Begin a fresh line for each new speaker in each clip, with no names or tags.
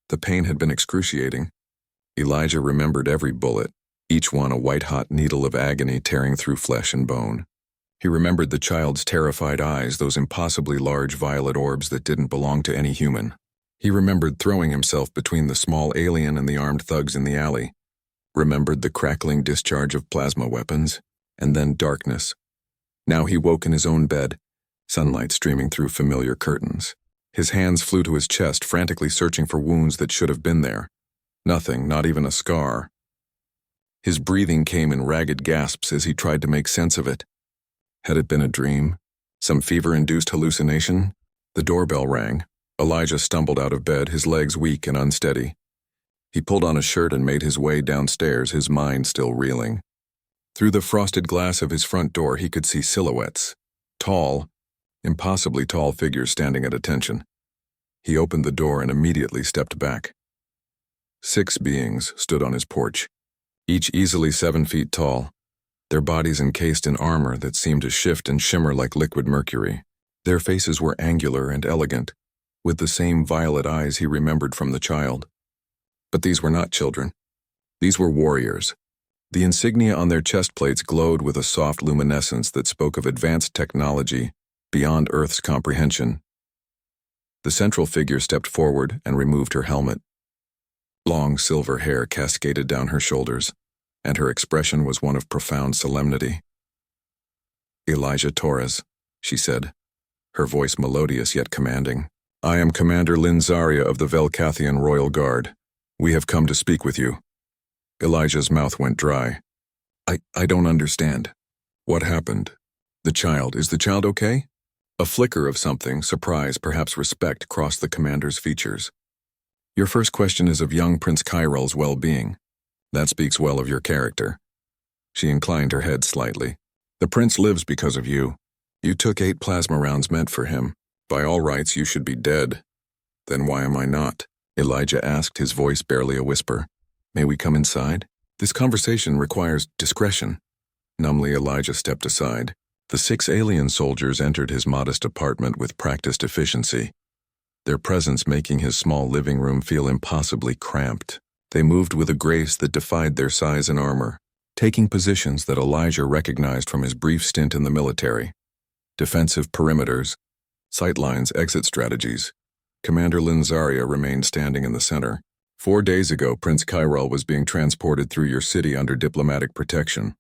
The pain had been excruciating. Elijah remembered every bullet, each one a white-hot needle of agony tearing through flesh and bone. He remembered the child's terrified eyes, those impossibly large violet orbs that didn't belong to any human. He remembered throwing himself between the small alien and the armed thugs in the alley, remembered the crackling discharge of plasma weapons, and then darkness. Now he woke in his own bed, sunlight streaming through familiar curtains. His hands flew to his chest, frantically searching for wounds that should have been there. Nothing, not even a scar. His breathing came in ragged gasps as he tried to make sense of it. Had it been a dream? Some fever-induced hallucination? The doorbell rang. Elijah stumbled out of bed, his legs weak and unsteady. He pulled on a shirt and made his way downstairs, his mind still reeling. Through the frosted glass of his front door, he could see silhouettes. Tall, impossibly tall figures standing at attention. He opened the door and immediately stepped back. 6 beings stood on his porch, each easily 7 feet tall, their bodies encased in armor that seemed to shift and shimmer like liquid mercury. Their faces were angular and elegant, with the same violet eyes he remembered from the child. But these were not children. These were warriors. The insignia on their chest plates glowed with a soft luminescence that spoke of advanced technology beyond Earth's comprehension. The central figure stepped forward and removed her helmet. Long silver hair cascaded down her shoulders, and her expression was one of profound solemnity. "Elijah Torres," she said, her voice melodious yet commanding. "I am Commander Linzaria of the Velcathian Royal Guard. We have come to speak with you." Elijah's mouth went dry. I don't understand. What happened? Is the child okay?" A flicker of something, surprise, perhaps respect, crossed the commander's features. "Your first question is of young Prince Kyrell's well-being. That speaks well of your character." She inclined her head slightly. "The prince lives because of you. You took 8 plasma rounds meant for him. By all rights, you should be dead." "Then why am I not?" Elijah asked, his voice barely a whisper. "May we come inside? This conversation requires discretion." Numbly, Elijah stepped aside. The 6 alien soldiers entered his modest apartment with practiced efficiency, their presence making his small living room feel impossibly cramped. They moved with a grace that defied their size and armor, taking positions that Elijah recognized from his brief stint in the military. Defensive perimeters, sightlines, exit strategies. Commander Linzaria remained standing in the center. 4 days ago, Prince Kyrell was being transported through your city under diplomatic protection.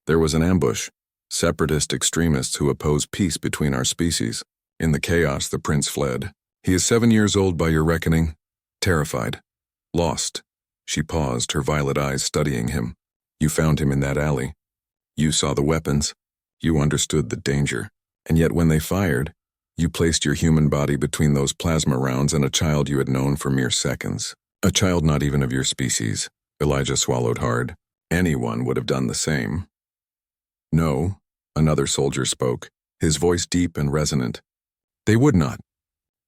There was an ambush, separatist extremists who oppose peace between our species. In the chaos, the prince fled. He is 7 years old by your reckoning, terrified, lost. She paused, her violet eyes studying him. You found him in that alley. You saw the weapons. You understood the danger. And yet when they fired, you placed your human body between those plasma rounds and a child you had known for mere seconds. A child not even of your species. Elijah swallowed hard. Anyone would have done the same. No, another soldier spoke, his voice deep and resonant. They would not.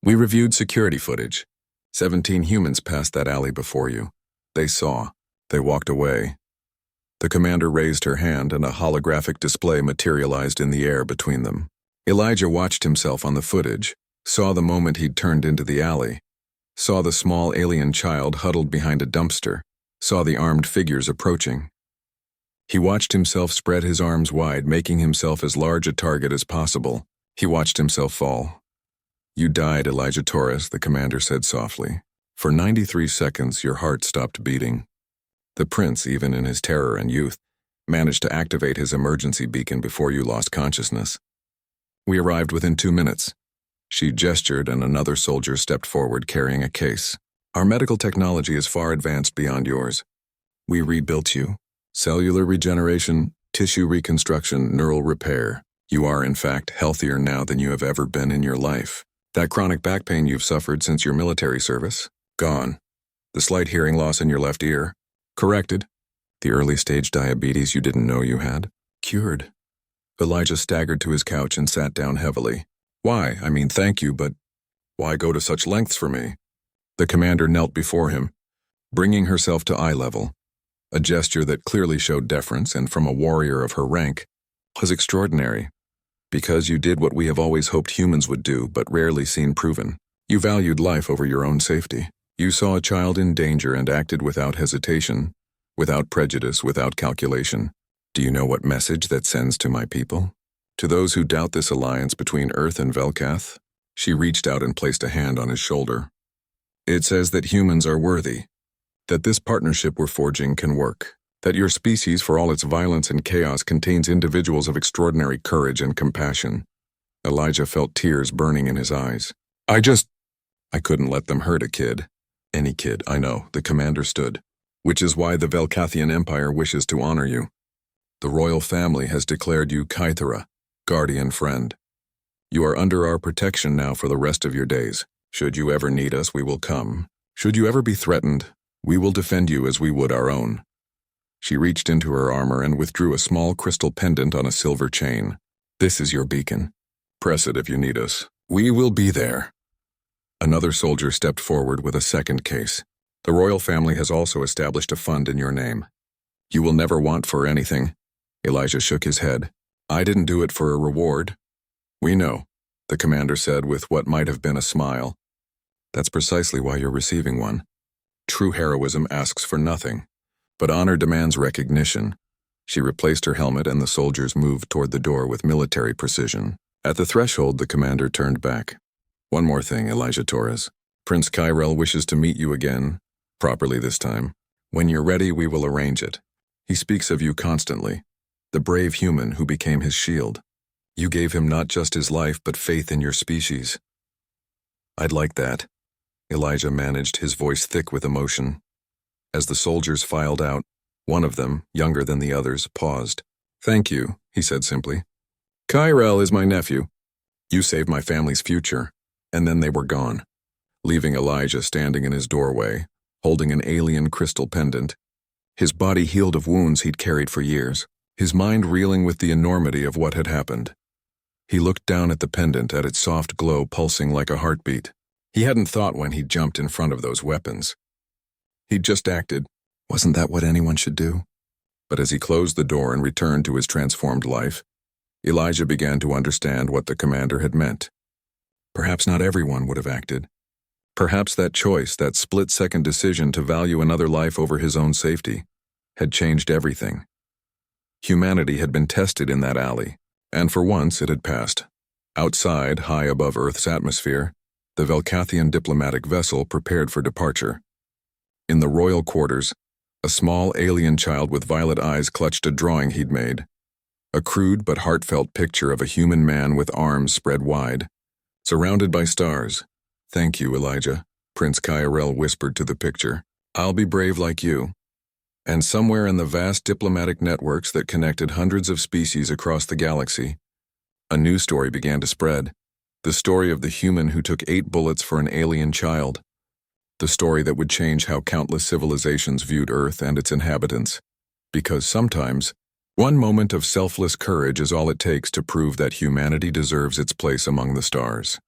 We reviewed security footage. 17 humans passed that alley before you. They saw. They walked away. The commander raised her hand and a holographic display materialized in the air between them. Elijah watched himself on the footage, saw the moment he'd turned into the alley, saw the small alien child huddled behind a dumpster, saw the armed figures approaching. He watched himself spread his arms wide, making himself as large a target as possible. He watched himself fall. You died, Elijah Torres, the commander said softly. For 93 seconds, your heart stopped beating. The prince, even in his terror and youth, managed to activate his emergency beacon before you lost consciousness. We arrived within 2 minutes. She gestured and another soldier stepped forward carrying a case. Our medical technology is far advanced beyond yours. We rebuilt you. Cellular regeneration, tissue reconstruction, neural repair. You are, in fact, healthier now than you have ever been in your life. That chronic back pain you've suffered since your military service, gone. The slight hearing loss in your left ear, corrected. The early-stage diabetes you didn't know you had, cured. Elijah staggered to his couch and sat down heavily. Why? I mean, thank you, but why go to such lengths for me? The commander knelt before him, bringing herself to eye level. A gesture that clearly showed deference and from a warrior of her rank was extraordinary. Because you did what we have always hoped humans would do, but rarely seen proven. You valued life over your own safety. You saw a child in danger and acted without hesitation, without prejudice, without calculation. Do you know what message that sends to my people? To those who doubt this alliance between Earth and Velkath? She reached out and placed a hand on his shoulder. It says that humans are worthy, that this partnership we're forging can work, that your species, for all its violence and chaos, contains individuals of extraordinary courage and compassion. Elijah felt tears burning in his eyes. I couldn't let them hurt a kid. Any kid, I know, the commander stood. Which is why the Velkathian Empire wishes to honor you. The royal family has declared you Kaithara, guardian friend. You are under our protection now for the rest of your days. Should you ever need us, we will come. Should you ever be threatened, we will defend you as we would our own. She reached into her armor and withdrew a small crystal pendant on a silver chain. This is your beacon. Press it if you need us. We will be there. Another soldier stepped forward with a second case. The royal family has also established a fund in your name. You will never want for anything. Elijah shook his head. I didn't do it for a reward. We know, the commander said with what might have been a smile. That's precisely why you're receiving one. True heroism asks for nothing, but honor demands recognition. She replaced her helmet and the soldiers moved toward the door with military precision. At the threshold, the commander turned back. One more thing, Elijah Torres. Prince Kyrell wishes to meet you again, properly this time. When you're ready, we will arrange it. He speaks of you constantly, the brave human who became his shield. You gave him not just his life, but faith in your species. I'd like that. Elijah managed, his voice thick with emotion. As the soldiers filed out, one of them, younger than the others, paused. Thank you, he said simply. Kyrell is my nephew. You saved my family's future. And then they were gone, leaving Elijah standing in his doorway, holding an alien crystal pendant. His body healed of wounds he'd carried for years, his mind reeling with the enormity of what had happened. He looked down at the pendant, at its soft glow pulsing like a heartbeat. He hadn't thought when he'd jumped in front of those weapons. He'd just acted. Wasn't that what anyone should do? But as he closed the door and returned to his transformed life, Elijah began to understand what the commander had meant. Perhaps not everyone would have acted. Perhaps that choice, that split-second decision to value another life over his own safety, had changed everything. Humanity had been tested in that alley, and for once it had passed. Outside, high above Earth's atmosphere, the Velkathian diplomatic vessel prepared for departure. In the royal quarters, a small alien child with violet eyes clutched a drawing he'd made. A crude but heartfelt picture of a human man with arms spread wide, surrounded by stars. Thank you, Elijah, Prince Kyrell whispered to the picture. I'll be brave like you. And somewhere in the vast diplomatic networks that connected hundreds of species across the galaxy, a new story began to spread. The story of the human who took 8 bullets for an alien child. The story that would change how countless civilizations viewed Earth and its inhabitants. Because sometimes, one moment of selfless courage is all it takes to prove that humanity deserves its place among the stars.